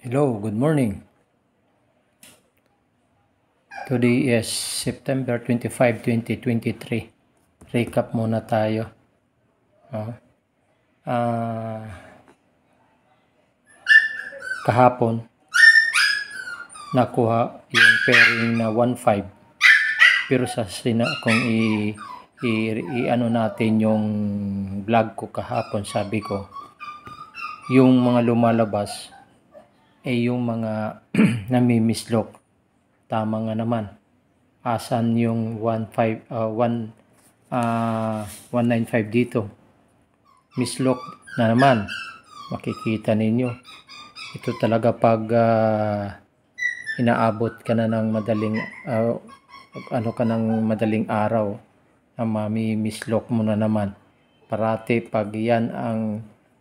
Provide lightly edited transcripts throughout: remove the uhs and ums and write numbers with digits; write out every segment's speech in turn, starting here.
Hello, good morning. Today is September 25, 2023. Recap muna tayo. No? Kahapon, nakuha yung pairing na 1-5. Pero kung ano natin yung vlog ko kahapon, sabi ko, yung mga lumalabas ay yung mga namimislok. Tama nga naman. Asan yung 195 dito? Mislok na naman. Makikita ninyo. Ito talaga pag inaabot ka na ng madaling araw na mami-mislok mo na naman. Parati pag yan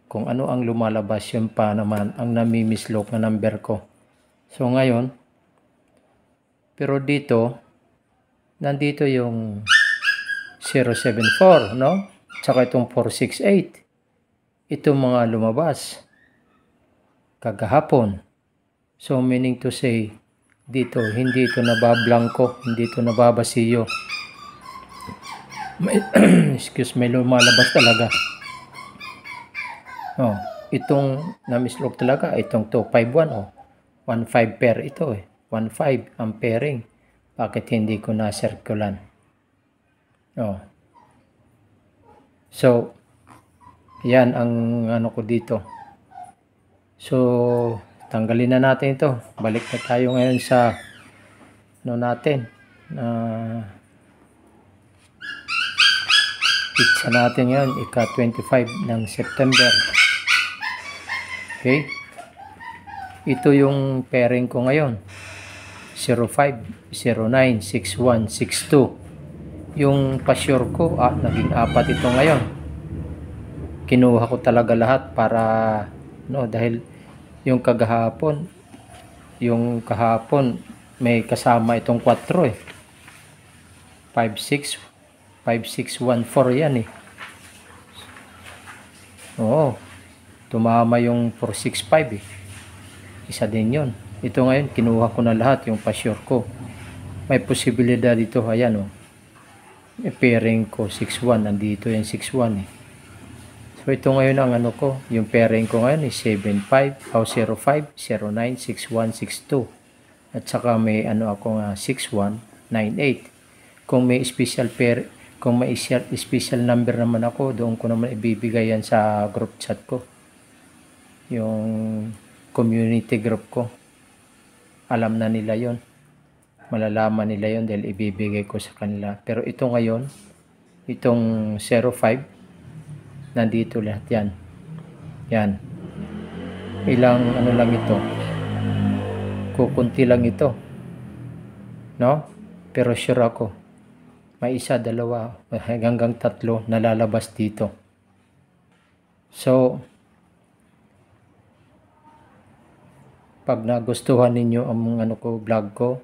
kung ano ang lumalabas, yun pa naman ang nami-mislok na number ko. So ngayon, pero dito, nandito yung 074, no? Tsaka itong 468. Ito mga lumabas kagahapon. So meaning to say, dito, hindi ito nabablangko, hindi ito nababasiyo. May lumalabas talaga. Oh, itong namislok talaga, itong 251, oh. 1.5 pair ito eh. 1.5 ang pairing. Bakit hindi ko na-circulan? Oh. So, yan ang ano ko dito. So, tanggalin na natin ito. Balik na tayo ngayon sa natin. Pizza natin ngayon, ika-25 ng September. Okay? Ito yung pairing ko ngayon. 05, 09, 61, 62. Yung pa-sure ko, naging 4 ito ngayon. Kinuha ko talaga lahat para, dahil yung kahapon may kasama itong 4 eh. 5614 yan eh. Oo. Tumama yung 465 eh. Isa din yun. Ito ngayon, kinuha ko na lahat yung pa-sure ko. May posibilidad dito, ayan oh. May pairing ko, 61. Nandito yung 61 eh. So ito ngayon ang ano ko, yung pairing ko ngayon is 05, 09, 61, 62. At saka may ano ako nga 6198. Kung may special pair, kung may special number naman ako, doon ko naman ibibigay yan sa group chat ko. Yung community group ko. Alam na nila yon. Malalaman nila yon dahil ibibigay ko sa kanila. Pero ito ngayon, itong 05, nandito lahat yan. Yan. Ilang ano lang ito. Kukunti lang ito. No? Pero sure ako. May isa, dalawa, hanggang 3 nalalabas dito. So, pag nagustuhan ninyo ang vlog ko,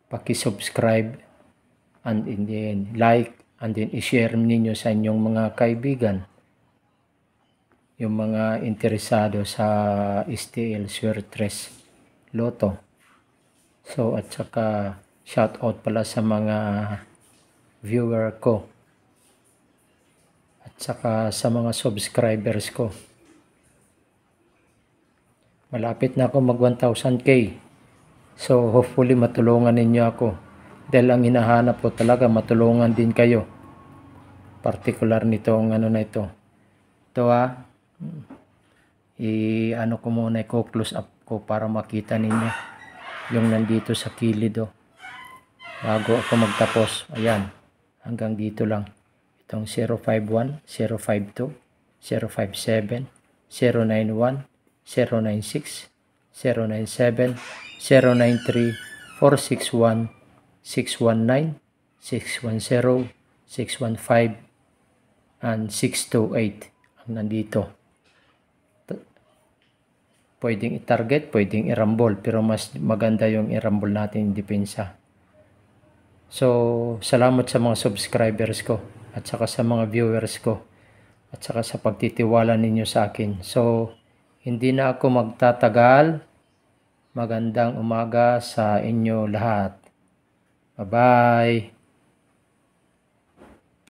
paki-subscribe and then like and then i-share ninyo sa inyong mga kaibigan, yung mga interesado sa STL Suertres Lotto. So at saka shout out pala sa mga viewer ko at saka sa mga subscribers ko. Malapit na ako mag 1,000k. So hopefully matulungan ninyo ako. Dahil ang hinahanap ko talaga matulungan din kayo. Particular nitong ano na ito. Ito ano ko muna, i-close up ko para makita ninyo yung nandito sa kilid bago ako magtapos. Ayan. Hanggang dito lang. Itong 051, 052, 057, 091, 096, 097, 093, 461, 619, 610, 615, and 628 ang nandito. Pwedeng i-target, pwedeng i-rumble, pero mas maganda yung i-rumble natin yung depensa. So, salamat sa mga subscribers ko at saka sa mga viewers ko at saka sa pagtitiwala ninyo sa akin. So, Hindi na ako magtatagal. Magandang umaga sa inyo lahat. Bye-bye.